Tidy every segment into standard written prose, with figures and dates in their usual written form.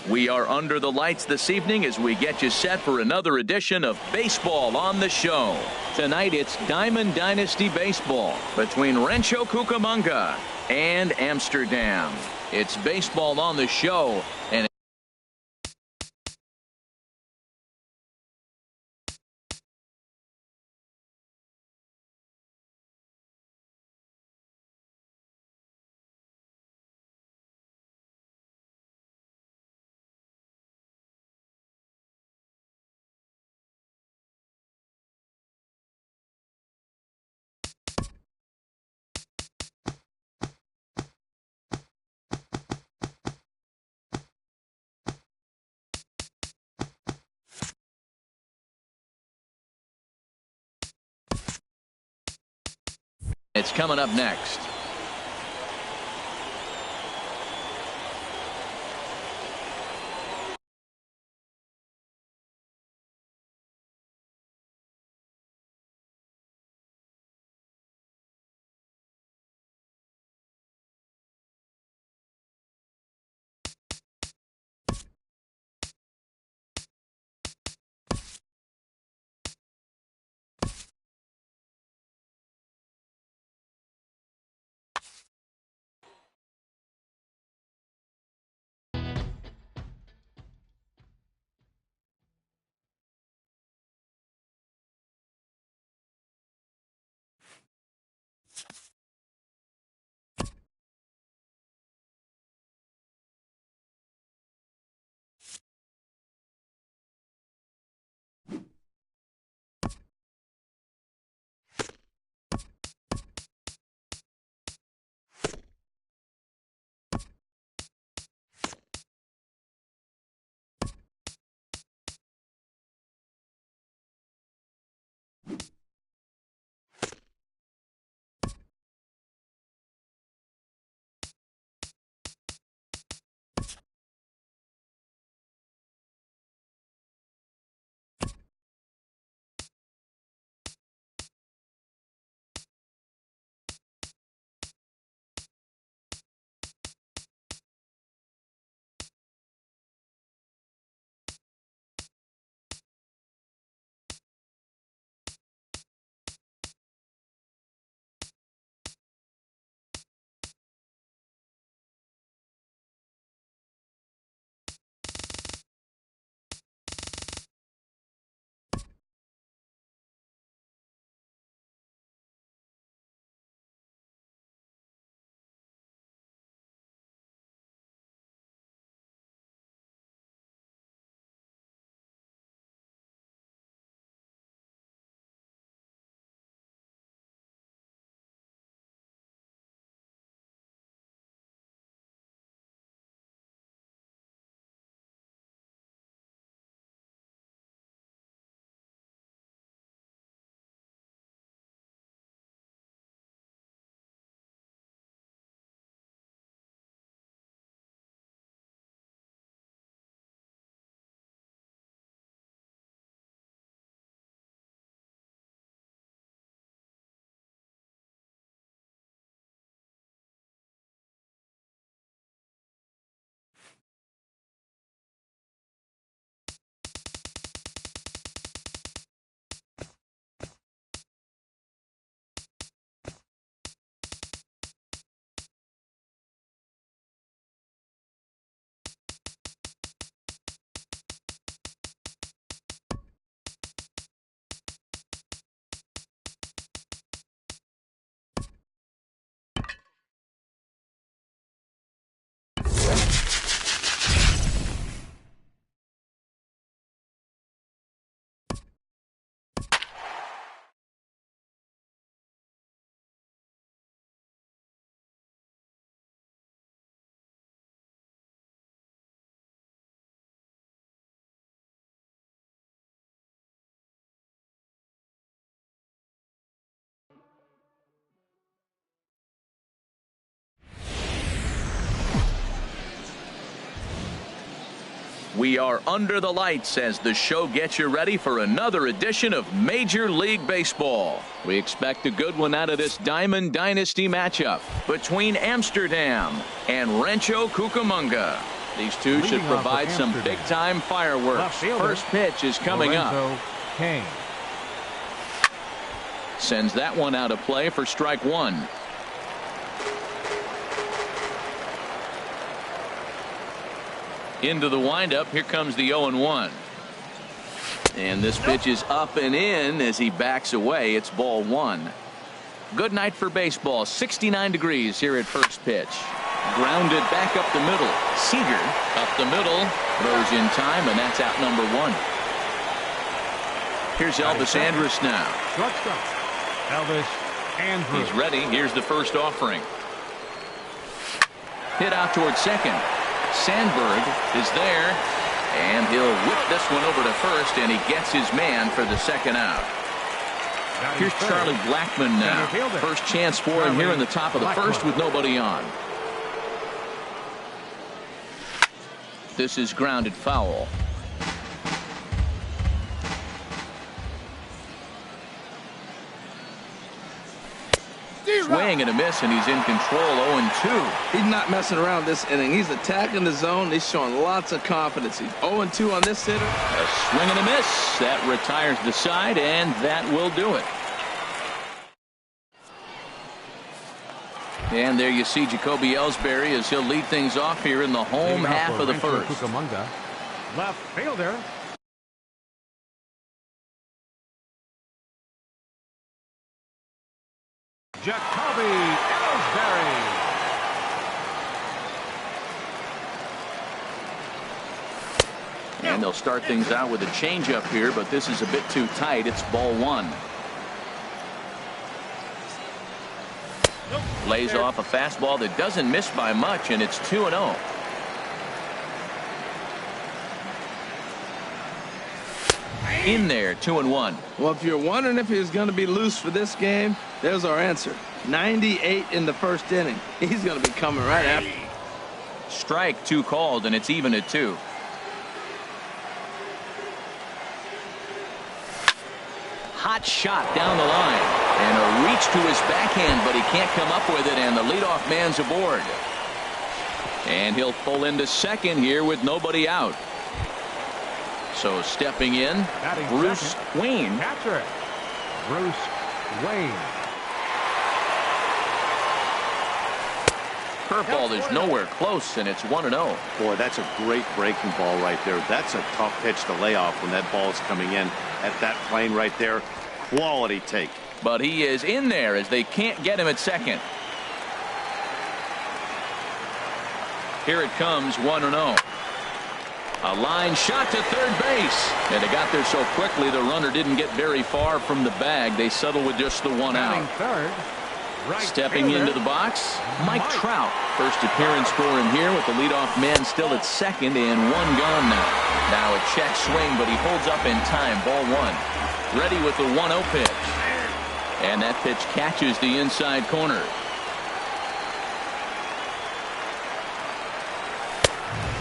We are under the lights this evening as we get you set for another edition of Baseball on the Show. Tonight it's Diamond Dynasty Baseball between Rancho Cucamonga and Amsterdam. It's Baseball on the Show, and it's coming up next. We are under the lights as the show gets you ready for another edition of Major League Baseball. We expect a good one out of this Diamond Dynasty matchup between Amsterdam and Rancho Cucamonga. These two should provide some big-time fireworks. First pitch is coming up. Kane. Sends that one out of play for strike one. Into the windup. Here comes the 0-1. And this pitch is up and in as he backs away. It's ball one. Good night for baseball. 69 degrees here at first pitch. Grounded back up the middle. Seager up the middle. Throws in time, and that's out number one. Here's Elvis Andrus now. Shortstop. Elvis Andrus. He's ready. Here's the first offering. Hit out towards second. Sandberg is there, and he'll whip this one over to first, and he gets his man for the second out. Here's Charlie Blackmon now. First chance for him here in the top of the first with nobody on. This is grounded foul. Swing and a miss, and he's in control. 0-2. He's not messing around this inning. He's attacking the zone. He's showing lots of confidence. He's 0-2 on this hitter. A swing and a miss. That retires the side, and that will do it. And there you see Jacoby Ellsbury as he'll lead things off here in the home half of the first. Cucamonga. Left fielder. Jacoby Ellsbury. And they'll start things out with a changeup here, but this is a bit too tight. It's ball one. Lays off a fastball that doesn't miss by much, and it's 2-0. In there, 2-1. Well, if you're wondering if he's going to be loose for this game, there's our answer. 98 in the first inning. He's going to be coming right after. Strike two called, and it's even at 2. Hot shot down the line, and a reach to his backhand, but he can't come up with it, and the leadoff man's aboard. And he'll pull into second here with nobody out. So stepping in, Bruce Wayne. Catcher, Bruce Wayne. Curveball is nowhere close, and it's 1-0. Boy, that's a great breaking ball right there. That's a tough pitch to lay off when that ball is coming in at that plane right there. Quality take. But he is in there as they can't get him at second. Here it comes, 1-0. A line shot to third base, and they got there so quickly the runner didn't get very far from the bag. They settle with just the one out. Third, right Stepping fielder. into the box, Mike Trout. First appearance for him here with the leadoff man still at second and one gone now. Now a check swing, but he holds up in time. Ball one. Ready with the 1-0 pitch. And that pitch catches the inside corner.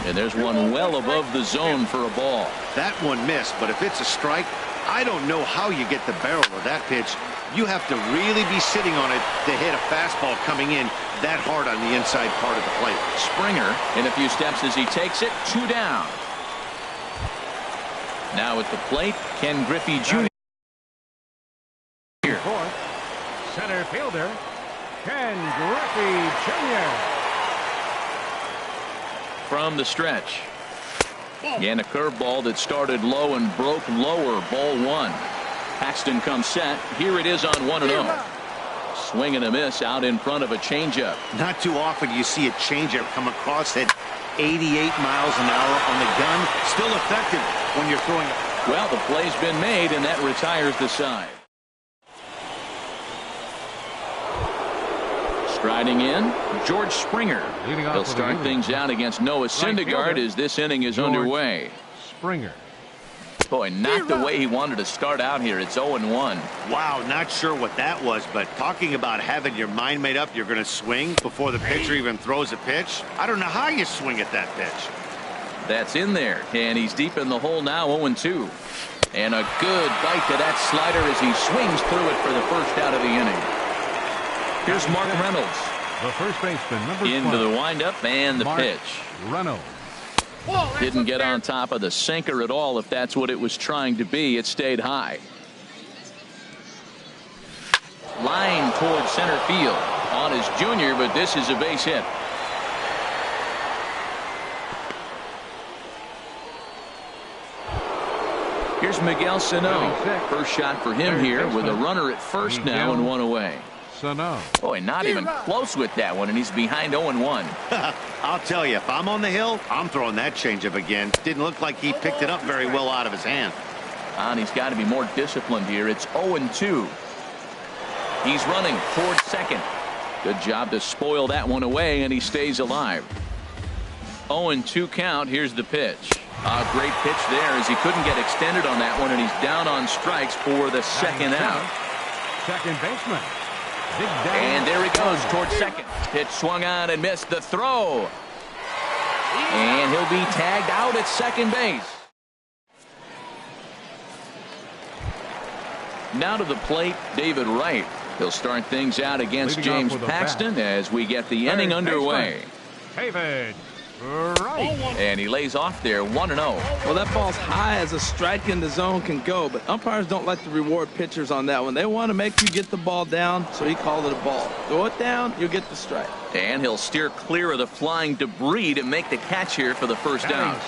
And there's one well above the zone for a ball. That one missed, but if it's a strike, I don't know how you get the barrel of that pitch. You have to really be sitting on it to hit a fastball coming in that hard on the inside part of the plate. Springer in a few steps as he takes it. 2 down. Now at the plate, Ken Griffey Jr. Fourth, center fielder, Ken Griffey Jr. From the stretch. And a curveball that started low and broke lower. Ball one. Paxton comes set. Here it is on 1-0. Swing and a miss out in front of a changeup. Not too often you see a changeup come across at 88 miles an hour on the gun. Still effective when you're throwing it. Well, the play's been made, and that retires the side. Striding in, George Springer. He'll start things out against Noah Syndergaard as this inning is underway. Springer. Boy, not the way he wanted to start out here. It's 0-1. Wow, not sure what that was, but talking about having your mind made up you're going to swing before the pitcher even throws a pitch. I don't know how you swing at that pitch. That's in there, and he's deep in the hole now, 0-2. And a good bite to that slider as he swings through it for the first out of the inning. Here's Mark Reynolds. The first baseman, number 12. Into the windup and the Mark pitch. Reynolds. Didn't get on top of the sinker at all, if that's what it was trying to be. It stayed high. Line towards center field on his junior, but this is a base hit. Here's Miguel Sano. First shot for him here with a runner at first now and one away. Sano. Boy, not even close with that one, and he's behind 0-1. I'll tell you, if I'm on the hill, I'm throwing that changeup again. Didn't look like he picked it up very well out of his hand. And he's got to be more disciplined here. It's 0-2. He's running towards second. Good job to spoil that one away, and he stays alive. 0-2 count. Here's the pitch. A great pitch there as he couldn't get extended on that one, and he's down on strikes for the second out. Second baseman. And there he goes towards second. Pitch swung on and missed the throw. And he'll be tagged out at second base. Now to the plate, David Wright. He'll start things out against James Paxton as we get the inning underway. David Wright. And he lays off there 1-0. Well, that ball's high as a strike in the zone can go, but umpires don't like to reward pitchers on that one. They want to make you get the ball down, so he called it a ball. Throw it down, you'll get the strike. And he'll steer clear of the flying debris to make the catch here for the first out.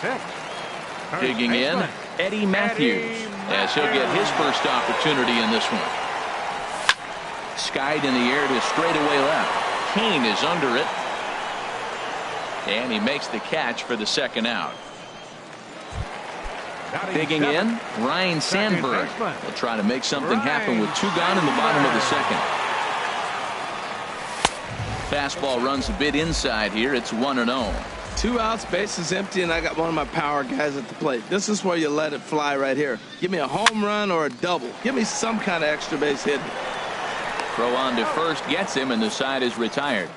Digging in, Eddie Matthews, as he'll get his first opportunity in this one. Skied in the air to straightaway left. Kane is under it. And he makes the catch for the second out. Digging in, Ryan Sandberg. He'll try to make something happen with two gone in the bottom of the second. Fastball runs a bit inside here. It's 1-0. 2 outs, bases empty, and I got one of my power guys at the plate. This is where you let it fly right here. Give me a home run or a double. Give me some kind of extra base hit. Throw on to first gets him, and the side is retired.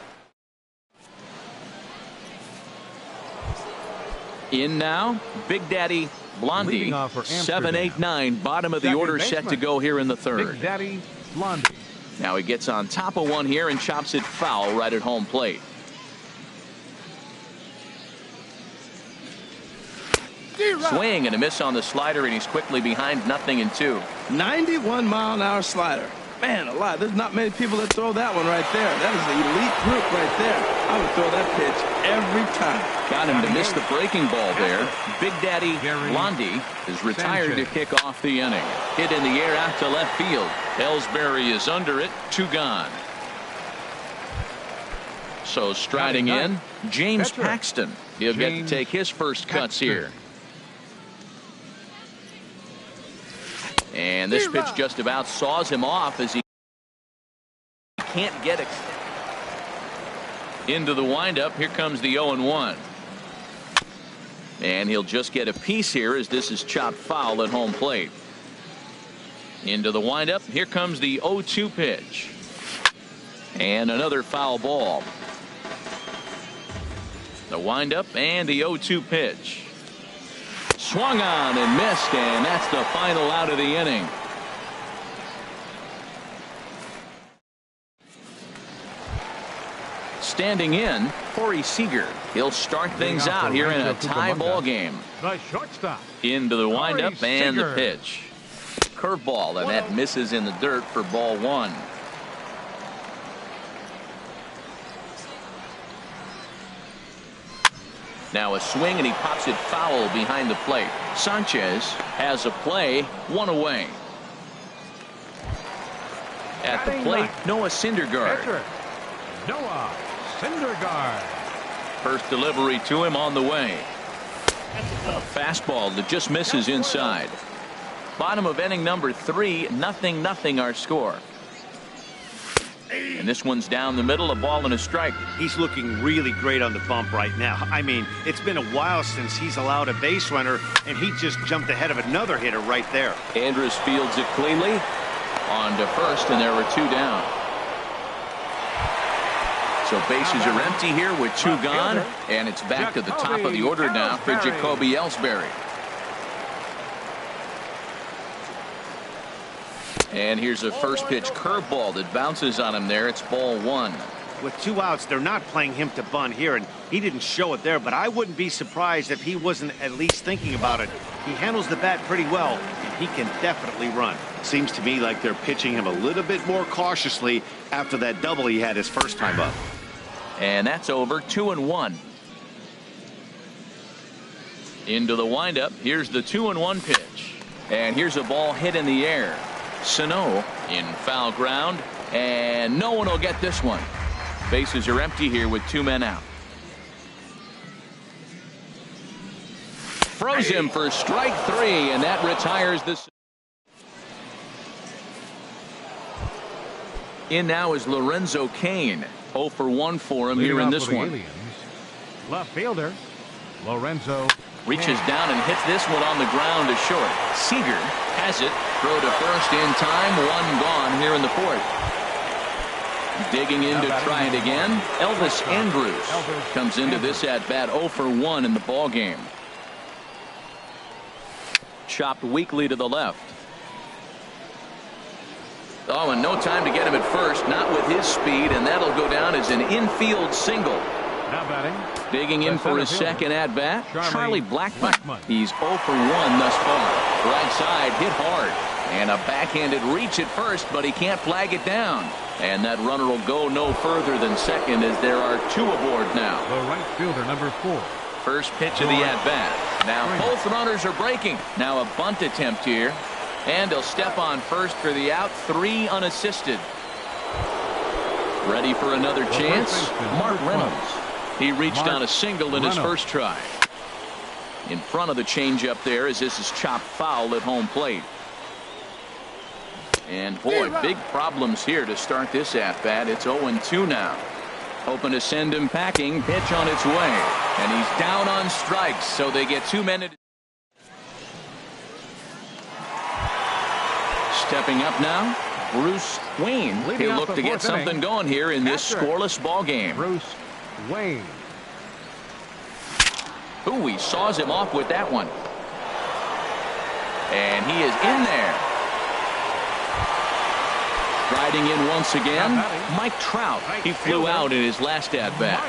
In now, Big Daddy Blondie, 7, 8, 9, bottom of the order set to go here in the third. Big Daddy Blondie. Now he gets on top of one here and chops it foul right at home plate. Swing and a miss on the slider, and he's quickly behind 0-2. 91-mile-an-hour slider. Man alive, there's not many people that throw that one right there. That is the elite group right there. I would throw that pitch every time. Got him to miss the breaking ball there. Big Daddy Blondie is retired to kick off the inning. Hit in the air out to left field. Ellsbury is under it. 2 gone. So striding in, James Paxton. He'll get to take his first cuts here. And this pitch just about saws him off as he can't get it into the windup. Here comes the 0-1. And he'll just get a piece here as this is chopped foul at home plate. Into the windup. Here comes the 0-2 pitch. And another foul ball. The windup and the 0-2 pitch. Swung on and missed, and that's the final out of the inning. Standing in, Corey Seager. He'll start things out here in a tie ball game. The shortstop. Into the windup and the pitch. Curveball, and that misses in the dirt for ball 1. Now a swing, and he pops it foul behind the plate. Sanchez has a play, 1 away. At the plate, Noah Syndergaard. Noah Syndergaard. First delivery to him on the way. A fastball that just misses inside. Bottom of inning number 3, 0-0 our score. And this one's down the middle, a ball and a strike. He's looking really great on the bump right now. I mean, it's been a while since he's allowed a base runner, and he just jumped ahead of another hitter right there. Andrus fields it cleanly. On to first, and there were 2 down. So bases are empty here with 2 gone, and it's back to the top of the order now for Jacoby Ellsbury. And here's a first pitch curveball that bounces on him there. It's ball 1. With 2 outs, they're not playing him to bunt here, and he didn't show it there, but I wouldn't be surprised if he wasn't at least thinking about it. He handles the bat pretty well, and he can definitely run. Seems to me like they're pitching him a little bit more cautiously after that double he had his first time up. And that's over. 2-1. Into the windup. Here's the 2-1 pitch. And here's a ball hit in the air. Sano in foul ground. And no one will get this one. Bases are empty here with 2 men out. Throws him for strike 3, and that retires this. In now is Lorenzo Cain. 0 for 1 for him here in this one. Aliens, left fielder Lorenzo reaches down and hits this one on the ground to short. Seager has it. Throw to first in time. 1 gone here in the 4th. Digging in to try it again. Elvis Andrus comes into this at bat 0 for 1 in the ball game. Chopped weakly to the left. Oh, and no time to get him at first. Not with his speed, and that'll go down as an infield single. now batting. Digging in for his second at bat, Charlie Blackmon. He's 0 for 1 thus far. Right side hit hard. And a backhanded reach at first, but he can't flag it down. And that runner will go no further than second as there are 2 aboard now. The right fielder, number 4. First pitch of the at-bat. Now both runners are breaking. Now a bunt attempt here. And he'll step on first for the out. 3 unassisted. Ready for another chance? Mark Reynolds. He reached on a single in his first try. In front of the changeup there as this is chopped foul at home plate. And boy, big problems here to start this at-bat. It's 0-2 now. Hoping to send him packing. Pitch on its way. And he's down on strikes, so they get 2 men. Stepping up now, Bruce Wayne. He'll look to get something going here in this scoreless ball game. Bruce Wayne. Ooh, he saws him off with that one. And he is in there. Riding in once again, Mike Trout. He flew out in his last at-bat.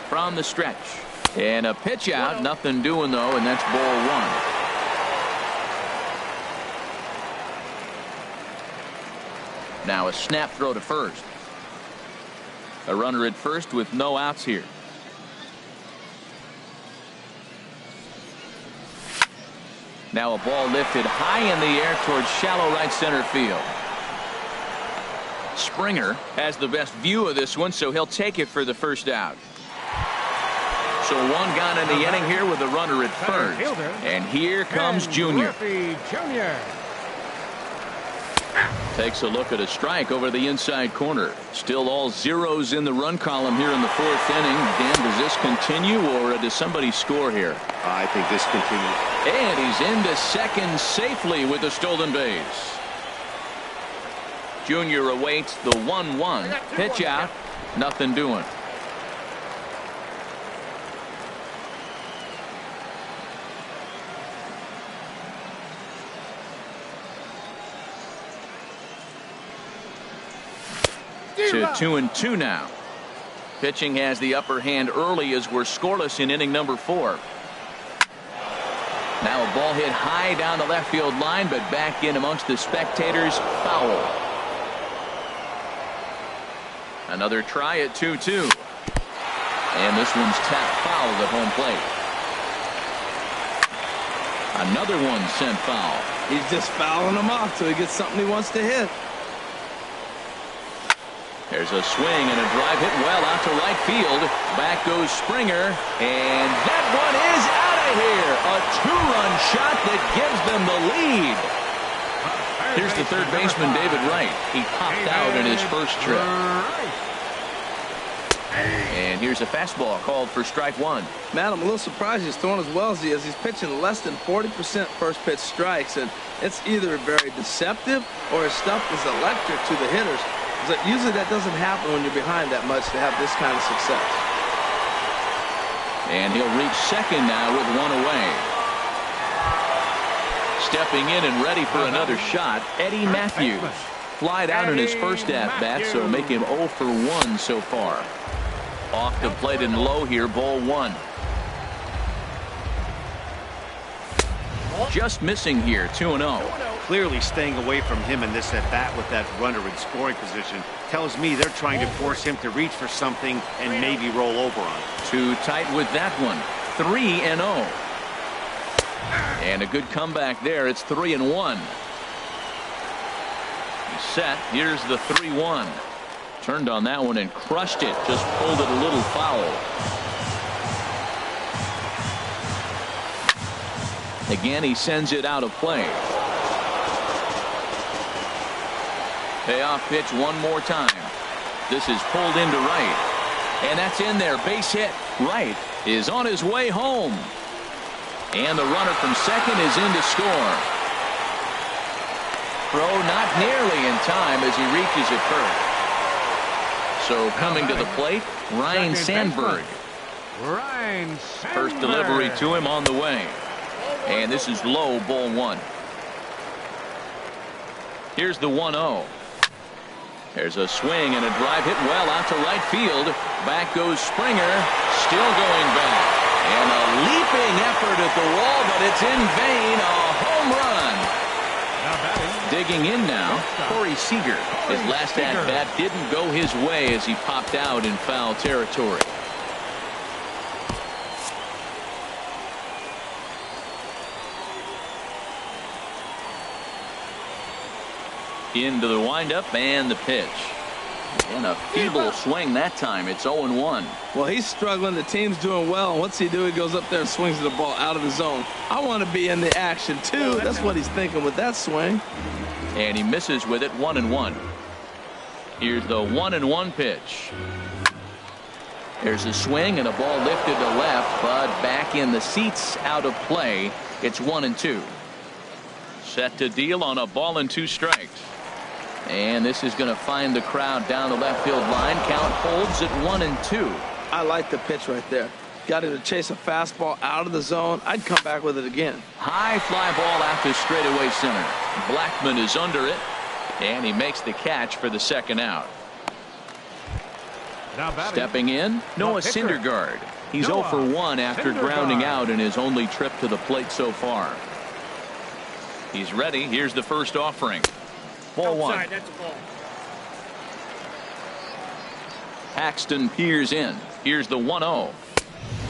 From the stretch. And a pitch out, nothing doing though, and that's ball 1. Now a snap throw to first. A runner at first with no outs here. Now a ball lifted high in the air towards shallow right center field. Springer has the best view of this one, so he'll take it for the first out. So 1 gone in the inning here with a runner at first. And here comes Junior. Takes a look at a strike over the inside corner. Still all zeros in the run column here in the 4th inning. Dan, does this continue or does somebody score here? I think this continues. And he's into second safely with a stolen base. Junior awaits the 1-1 pitch out. Nothing doing. To 2-2 now. Pitching has the upper hand early as we're scoreless in inning number 4. Now a ball hit high down the left field line, but back in amongst the spectators. Foul. Another try at 2-2. And this one's tapped foul at home plate. Another one sent foul. He's just fouling them off till he gets something he wants to hit. There's a swing and a drive hit well out to right field. Back goes Springer, and that one is out of here. A 2-run shot that gives them the lead. Here's the third baseman, David Wright. He popped out in his first trip. And here's a fastball called for strike 1. Matt, I'm a little surprised he's throwing as well as he is. He's pitching less than 40% first pitch strikes, and it's either very deceptive or his stuff is electric to the hitters. Usually that doesn't happen when you're behind that much to have this kind of success. And he'll reach second now with 1 away. Stepping in and ready for another shot, Eddie Matthews. Flied out in his first at-bat, so make him 0 for 1 so far. Off the plate and low here, ball 1. Just missing here, 2-0. Clearly staying away from him in this at-bat with that runner in scoring position tells me they're trying to force him to reach for something and maybe roll over on it. Too tight with that one. 3-0. And a good comeback there. It's 3-1. He's set. Here's the 3-1. Turned on that one and crushed it. Just pulled it a little foul. Again, he sends it out of play. Payoff pitch one more time. This is pulled into right. And that's in there. Base hit. Right is on his way home. And the runner from second is in to score. Throw not nearly in time as he reaches it first. So coming to the plate, Ryne Sandberg. First delivery to him on the way. And this is low, ball 1. Here's the 1-0. There's a swing and a drive hit well out to right field. Back goes Springer. Still going back. And a leaping effort at the wall, but it's in vain. A home run. Digging in now, Corey Seager. His last at-bat didn't go his way as he popped out in foul territory. Into the windup and the pitch. And a feeble swing that time. It's 0-1. Well, he's struggling. The team's doing well. And what's he do? He goes up there and swings the ball out of the zone. I want to be in the action, too. That's what he's thinking with that swing. And he misses with it, 1-1. Here's the 1-1 pitch. There's a swing and a ball lifted to left, but back in the seats, out of play. It's 1-2. Set to deal on a ball and 2 strikes. And this is going to find the crowd down the left field line. Count holds at 1-2. I like the pitch right there. Got him to chase a fastball out of the zone. I'd come back with it again. High fly ball out to straightaway center. Blackmon is under it, and he makes the catch for the second out. Stepping in, Noah Syndergaard. He's 0 for 1 after grounding out in his only trip to the plate so far. He's ready. Here's the first offering. Ball 1. That's a ball. Paxton peers in. Here's the 1-0.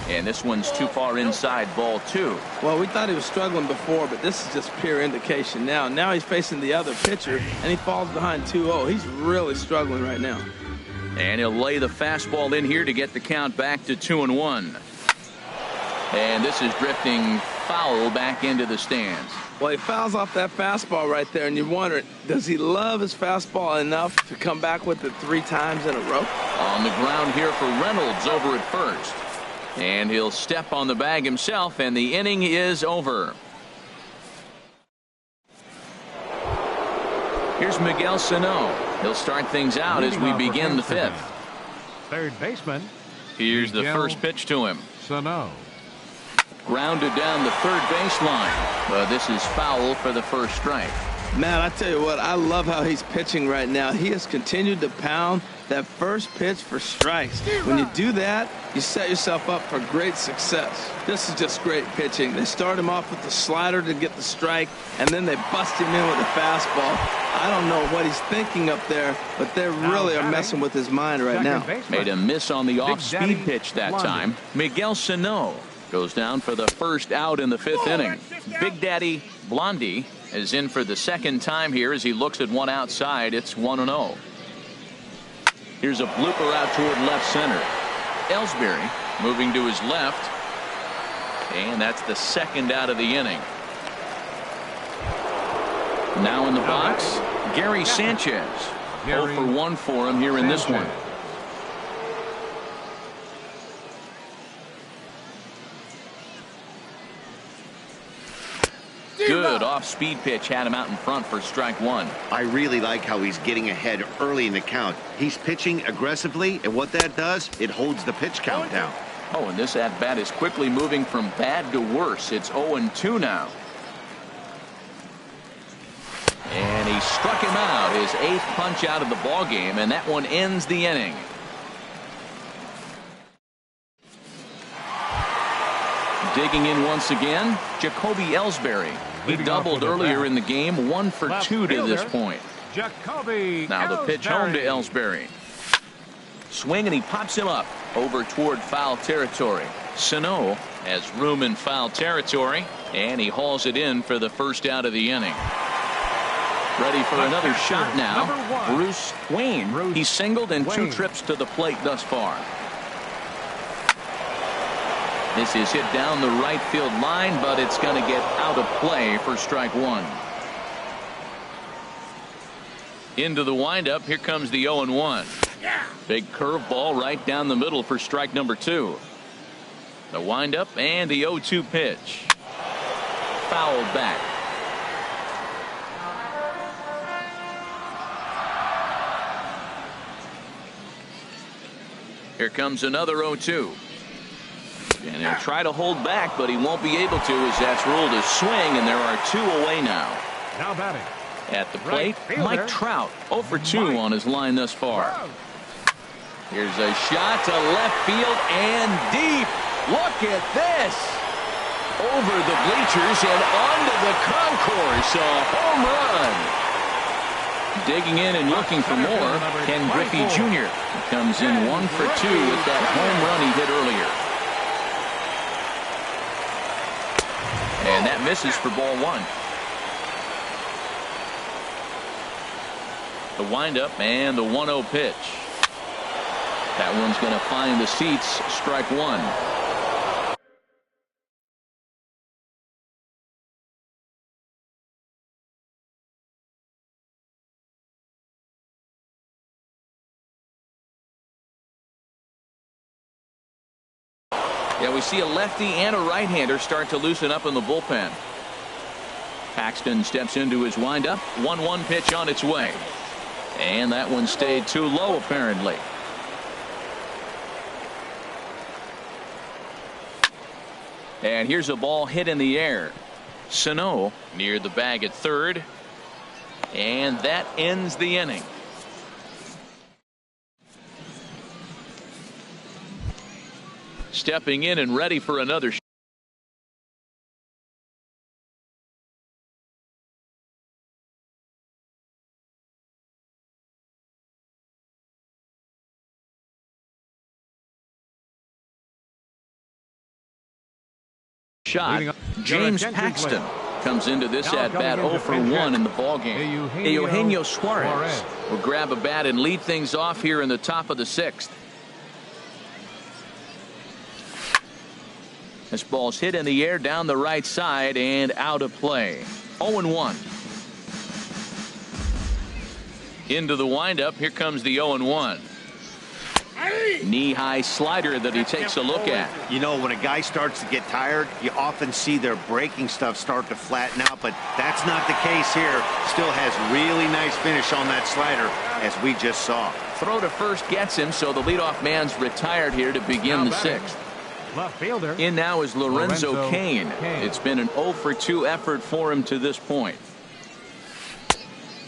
And this one's too far inside, ball 2. Well, we thought he was struggling before, but this is just pure indication now. Now he's facing the other pitcher, and he falls behind 2-0. He's really struggling right now. And he'll lay the fastball in here to get the count back to 2-1. And this is drifting foul back into the stands. Well, he fouls off that fastball right there, and you wonder, does he love his fastball enough to come back with it 3 times in a row? On the ground here for Reynolds over at first. And he'll step on the bag himself, and the inning is over. Here's Miguel Sano. He'll start things out as we begin the 5th. Third baseman. Here's the first pitch to him. Sano. Grounded down the third baseline. But this is foul for the first strike. Man, I tell you what, I love how he's pitching right now. He has continued to pound that first pitch for strikes. When you do that, you set yourself up for great success. This is just great pitching. They start him off with the slider to get the strike, and then they bust him in with a fastball. I don't know what he's thinking up there, but they really are messing with his mind right now. Made a miss on the off-speed pitch that time. Miguel Sano goes down for the first out in the 5th inning. Big Daddy Blondie is in for the second time here as he looks at one outside. It's 1-0. Here's a blooper out toward left center. Ellsbury moving to his left. And that's the second out of the inning. Now in the box, Gary Sanchez. 0 for 1 for him here in this one. Good off-speed pitch had him out in front for strike 1. I really like how he's getting ahead early in the count. He's pitching aggressively, and what that does, it holds the pitch count down. Oh, and this at-bat is quickly moving from bad to worse. It's 0-2 now. he struck him out, his 8th punch out of the ball game, and that one ends the inning. Digging in once again, Jacoby Ellsbury. He doubled earlier in the game, 1 for 2 to this point. Jacoby Now the pitch home to Ellsbury. Swing, and he pops him up over toward foul territory. Sano has room in foul territory, and he hauls it in for the first out of the inning. Ready for another shot now. Bruce Wayne. He's singled in 2 trips to the plate thus far. This is hit down the right field line, but it's going to get out of play for strike 1. Into the windup. Here comes the 0-1. Big curveball right down the middle for strike number 2. The windup and the 0-2 pitch. Fouled back. Here comes another 0-2. And he'll try to hold back, but he won't be able to, as that's ruled a swing, and there are 2 away now. Now batting. At the plate, Mike Trout, 0 for 2 on his line thus far. Here's a shot to left field and deep. Look at this. Over the bleachers and onto the concourse. A home run. Digging in and looking for more, Ken Griffey Jr. comes in 1 for 2 with that home run he hit earlier. And that misses for ball 1. The windup and the 1-0 pitch. That one's going to find the seats. Strike 1. Yeah, we see a lefty and a right-hander start to loosen up in the bullpen. Paxton steps into his windup. 1-1 pitch on its way. And that one stayed too low, apparently. And here's a ball hit in the air. Sano near the bag at third. And that ends the inning. Stepping in and ready for another shot. James Paxton comes into this at bat 0 for 1 in the ball game. Eugenio Suarez will grab a bat and lead things off here in the top of the 6th. This ball's hit in the air down the right side and out of play. 0-1. Into the windup. Here comes the 0-1. Knee-high slider that he takes a look at. You know, when a guy starts to get tired, you often see their breaking stuff start to flatten out, but that's not the case here. Still has really nice finish on that slider, as we just saw. Throw to first gets him, so the leadoff man's retired here to begin the 6th. Left fielder. In now is Lorenzo Cain. It's been an 0 for 2 effort for him to this point.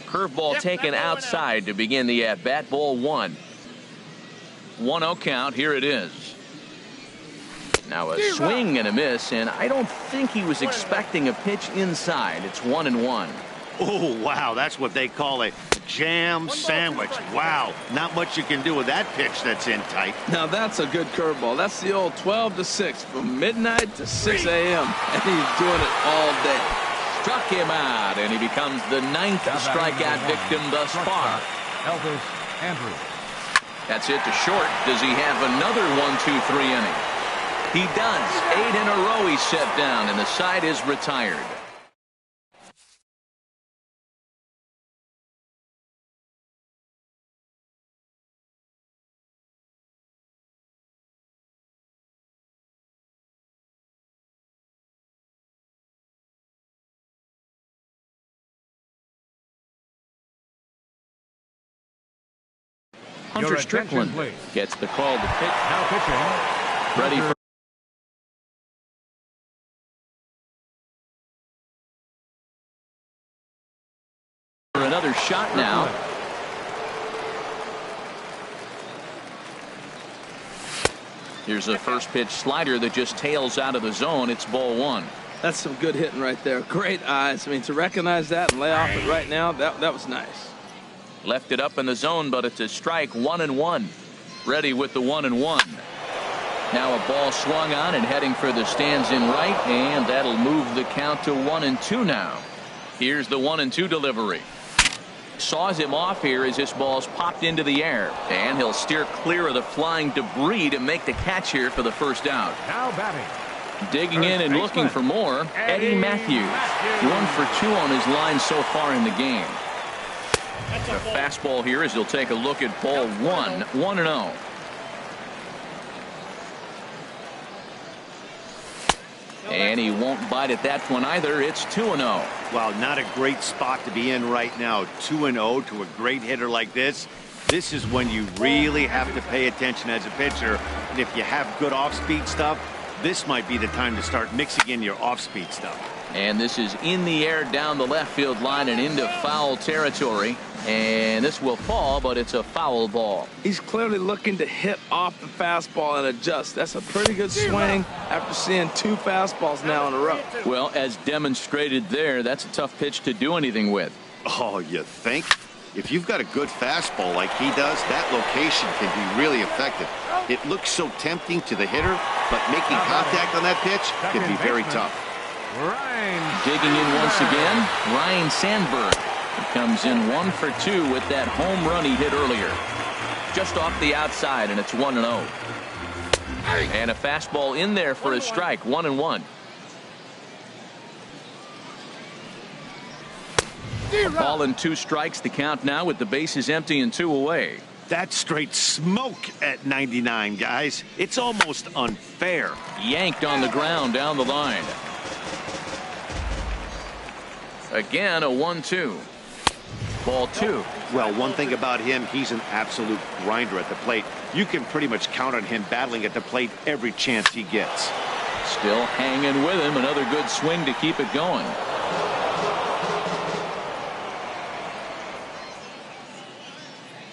Curveball taken outside to begin the at-bat. Ball 1. 1-0 count. Here it is. Now a swing and a miss, and I don't think he was expecting a pitch inside. It's 1-1. Oh, wow. That's what they call a jam sandwich. Wow. Not much you can do with that pitch that's in tight. Now that's a good curveball. That's the old 12 to 6 from midnight to 6 a.m. And he's doing it all day. Struck him out, and he becomes the 9th strikeout victim thus far. Elvis Andrus. That's it to short. Does he have another 1-2-3 inning? He does. 8 in a row he's set down, and the side is retired. Hunter Strickland gets the call to pitch. Now pitching. Ready for another shot now. Here's a first pitch slider that just tails out of the zone. It's ball one. That's some good hitting right there. Great eyes. I mean, to recognize that and lay off it right now, that was nice. Left it up in the zone, but it's a strike. 1-1. Ready with the 1-1. Now a ball swung on and heading for the stands in right, and that'll move the count to 1-2 now. Here's the 1-2 delivery. Saws him off here as this ball's popped into the air, and he'll steer clear of the flying debris to make the catch here for the first out. Now batting. Digging in and looking for more, Eddie Matthews. 1 for 2 on his line so far in the game. The fastball here as he'll take a look at ball 1, 1-0. And he won't bite at that one either. It's 2-0. Wow, not a great spot to be in right now. 2-0 to a great hitter like this. This is when you really have to pay attention as a pitcher. And if you have good off-speed stuff, this might be the time to start mixing in your off-speed stuff. And this is in the air down the left field line and into foul territory. And this will fall, but it's a foul ball. He's clearly looking to hit off the fastball and adjust. That's a pretty good swing after seeing 2 fastballs now in a row. Well, as demonstrated there, that's a tough pitch to do anything with. Oh, you think? If you've got a good fastball like he does, that location can be really effective. It looks so tempting to the hitter, but making contact on that pitch can be very tough. Digging in once again, Ryan Sandberg. He comes in 1 for 2 with that home run he hit earlier. Just off the outside, and it's 1-0. And a fastball in there for a strike, 1-1. A ball and 2 strikes to count now with the bases empty and 2 away. That's straight smoke at 99, guys. It's almost unfair. Yanked on the ground down the line. Again, a 1-2. Ball 2. Well, one thing about him, he's an absolute grinder at the plate. You can pretty much count on him battling at the plate every chance he gets. Still hanging with him. Another good swing to keep it going.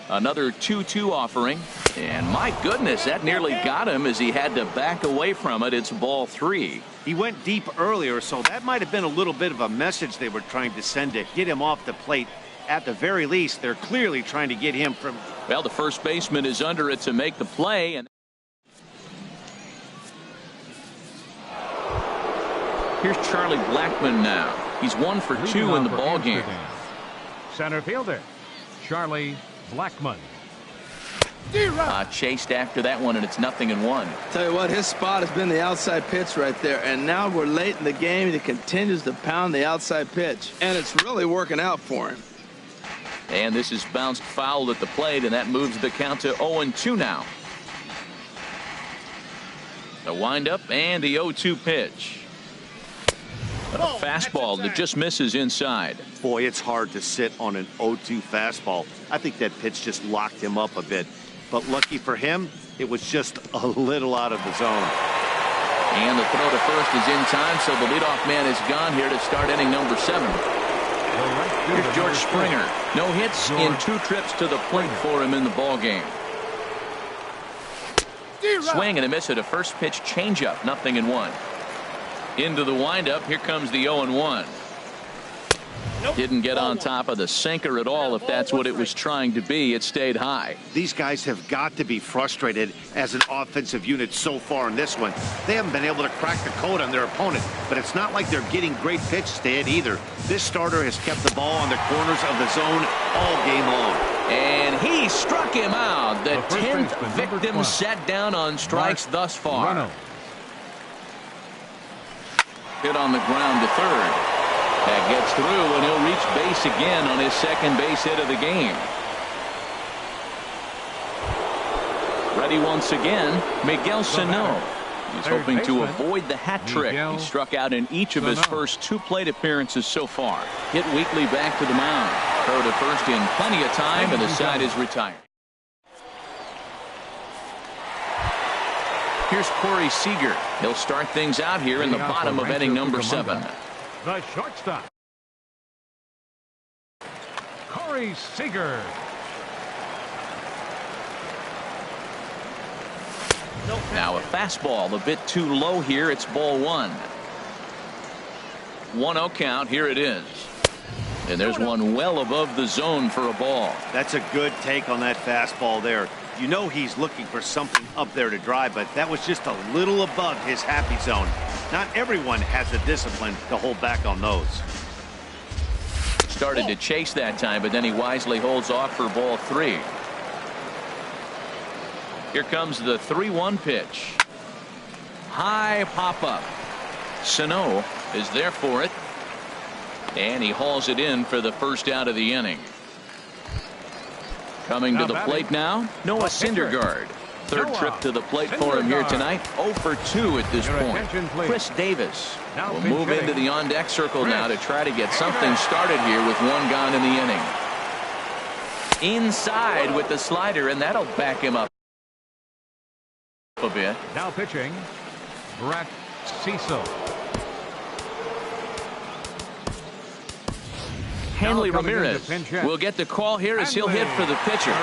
Another 2-2 offering. And my goodness, that nearly got him as he had to back away from it. It's ball 3. He went deep earlier, so that might have been a little bit of a message they were trying to send to get him off the plate. At the very least, they're clearly trying to get him from... Well, the first baseman is under it to make the play. And here's Charlie Blackmon now. He's 1 for 2 in the ball game. Center fielder, Charlie Blackmon. Chased after that one, and it's 0-1. Tell you what, his spot has been the outside pitch right there, and now we're late in the game, and he continues to pound the outside pitch, and it's really working out for him. And this is bounced foul at the plate, and that moves the count to 0-2 now. The windup and the 0-2 pitch. A fastball that just misses inside. Boy, it's hard to sit on an 0-2 fastball. I think that pitch just locked him up a bit. But lucky for him, it was just a little out of the zone. And the throw to first is in time, so the leadoff man is gone here to start inning number 7. Here's George Springer. No hits in 2 trips to the plate for him in the ball game. Swing and a miss at a first pitch changeup. 0-1. Into the windup. Here comes the 0-1. Didn't get on top of the sinker at all. If that's what it was trying to be, it stayed high. These guys have got to be frustrated as an offensive unit so far in this one. They haven't been able to crack the code on their opponent, but it's not like they're getting great pitches to hit either. This starter has kept the ball on the corners of the zone all game long. And he struck him out. The 10th victim set down on strikes thus far. Hit on the ground to third. That gets through, and he'll reach base again on his second base hit of the game. Ready once again, Miguel Sano. He's hoping to avoid the hat trick. He struck out in each of his first 2 plate appearances so far. Hit weekly back to the mound. Throw to first in plenty of time, and the side is retired. Here's Corey Seager. He'll start things out here in the bottom of inning number 7. The shortstop, Corey Seager. Now a fastball a bit too low here. It's ball one. 1-0 count. Here it is. And there's one well above the zone for a ball. That's a good take on that fastball there. You know he's looking for something up there to drive, but that was just a little above his happy zone. Not everyone has the discipline to hold back on those. Started to chase that time, but then he wisely holds off for ball three. Here comes the 3-1 pitch. High pop-up. Sano is there for it. And he hauls it in for the first out of the inning. Coming to the plate now, Noah Syndergaard. Third trip to the plate for him here tonight. 0 for 2 at this point. Chris Davis will move into the on-deck circle now to try to get something started here with one gone in the inning. Inside with the slider, and that'll back him up a bit. Now pitching, Brett Cecil. Hanley Ramirez will get the call here as he'll hit for the pitcher.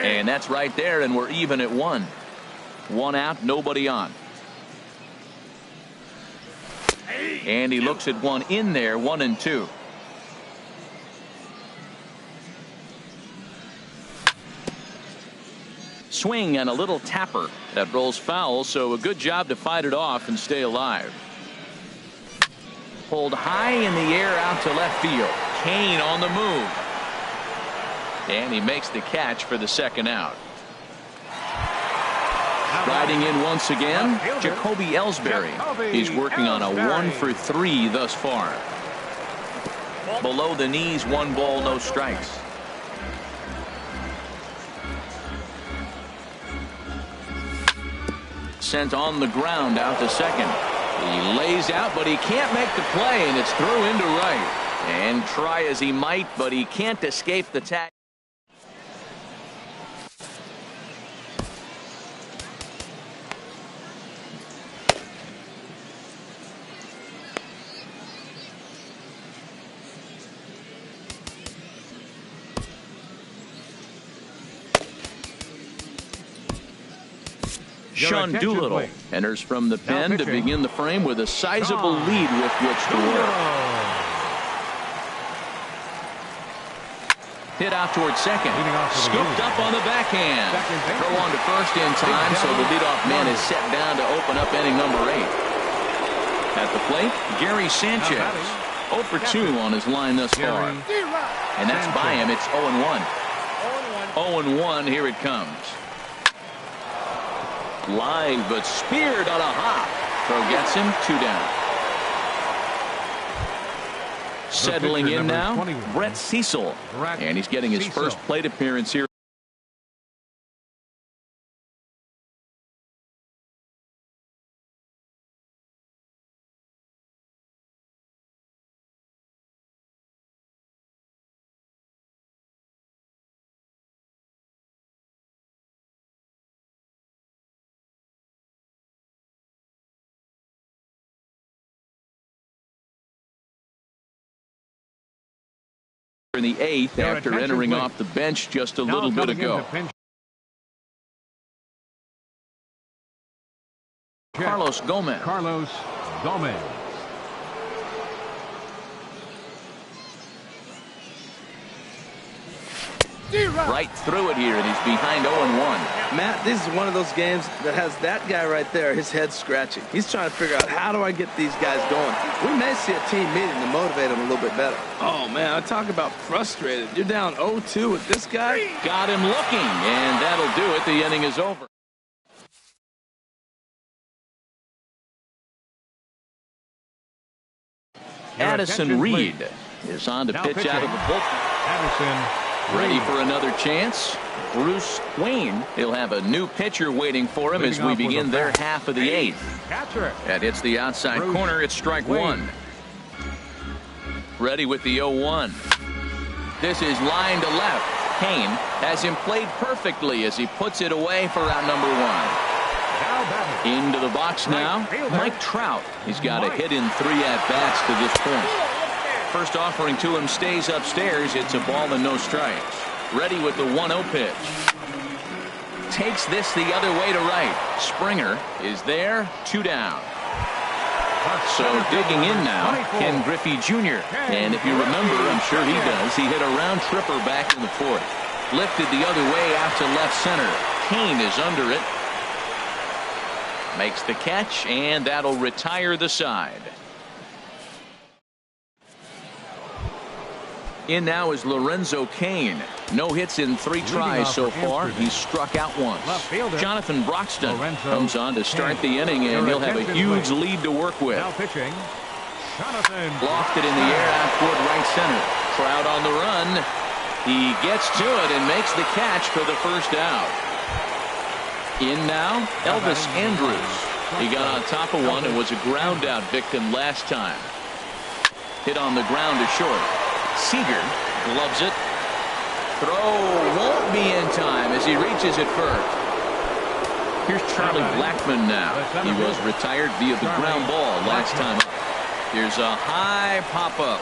And that's right there, and we're even at 1. 1 out, nobody on. And he looks at one in there, 1-2. Swing and a little tapper that rolls foul, so a good job to fight it off and stay alive. Pulled high in the air out to left field. Kane on the move. And he makes the catch for the second out. Riding in once again, Jacoby Ellsbury. He's working on a 1 for 3 thus far. Below the knees, 1 ball, no strikes. Sent on the ground out to second. He lays out, but he can't make the play, and it's through into right. And try as he might, but he can't escape the tag. Sean Doolittle enters from the pen to begin the frame with a sizable lead with which to work. Hit out towards second. Scooped up on the backhand. Throw on to first in time, so the leadoff man is set down to open up inning number 8. At the plate, Gary Sanchez. 0 for 2 on his line thus far. And that's by him. It's 0-1. 0-1. Here it comes. Line, but speared on a hop. Throw gets him, 2 down. Settling in now, Brett Cecil. And he's getting his first plate appearance here. In the 8th after entering off the bench just a little bit ago. Carlos Gomez. Right through it here, and he's behind 0-1. Matt, this is one of those games that has that guy right there, his head scratching. He's trying to figure out, how do I get these guys going? We may see a team meeting to motivate them a little bit better. Oh, man, I talk about frustrated. You're down 0-2 with this guy. Got him looking, and that'll do it. The inning is over. Addison Reed is on to pitch out of the bullpen. Ready for another chance. Bruce Wayne. He'll have a new pitcher waiting for him as we begin their half of the 8th. That hits the outside corner. It's strike 1. Ready with the 0-1. This is line to left. Kane has him played perfectly as he puts it away for out number 1. Now batting. Into the box now, Mike Trout. He's got a hit in 3 at-bats to this point. First offering to him stays upstairs. It's a ball and no strikes. Ready with the 1-0 pitch. Takes this the other way to right. Springer is there, 2 down. So digging in now, Ken Griffey Jr. And if you remember, I'm sure he does, he hit a round tripper back in the 4th. Lifted the other way out to left center. Kane is under it. Makes the catch, and that'll retire the side. In now is Lorenzo Cain. No hits in 3 tries so far. He's struck out once. Jonathan Broxton comes on to start the inning, and he'll have a huge lead to work with. Now pitching, Jonathan. Lofted in the air out toward right center. Trout on the run. He gets to it and makes the catch for the first out. In now, Elvis Andrus. He got on top of one and was a ground out victim last time. Hit on the ground to short. Seager gloves it. Throw won't be in time as he reaches it first. Here's Charlie Blackmon now. He was retired via the ground ball last time up. Here's a high pop-up.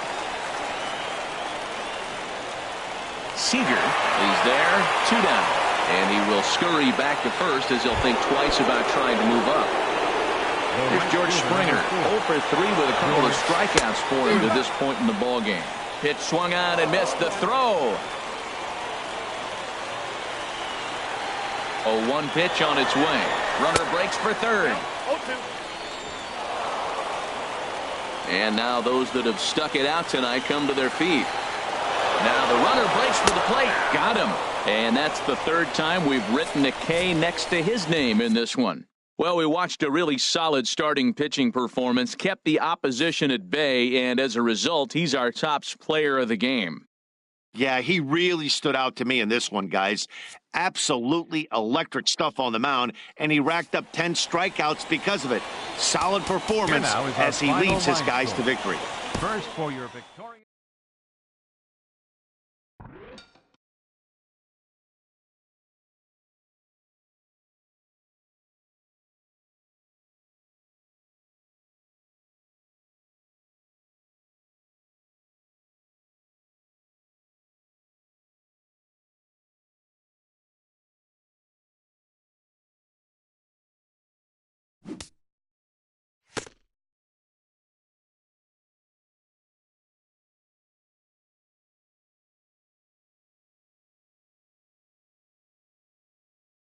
Seager is there, 2 down. And he will scurry back to first as he'll think twice about trying to move up. Here's George Springer, 0 for 3 with a couple of strikeouts for him to this point in the ballgame. Pitch swung on and missed the throw. 0-1 pitch on its way. Runner breaks for third. And now those that have stuck it out tonight come to their feet. Now the runner breaks for the plate. Got him. And that's the 3rd time we've written a K next to his name in this one. Well, we watched a really solid starting pitching performance, kept the opposition at bay, and as a result, he's our top player of the game. Yeah, he really stood out to me in this one, guys. Absolutely electric stuff on the mound, and he racked up 10 strikeouts because of it. Solid performance as he leads his guys to victory. First for your victorious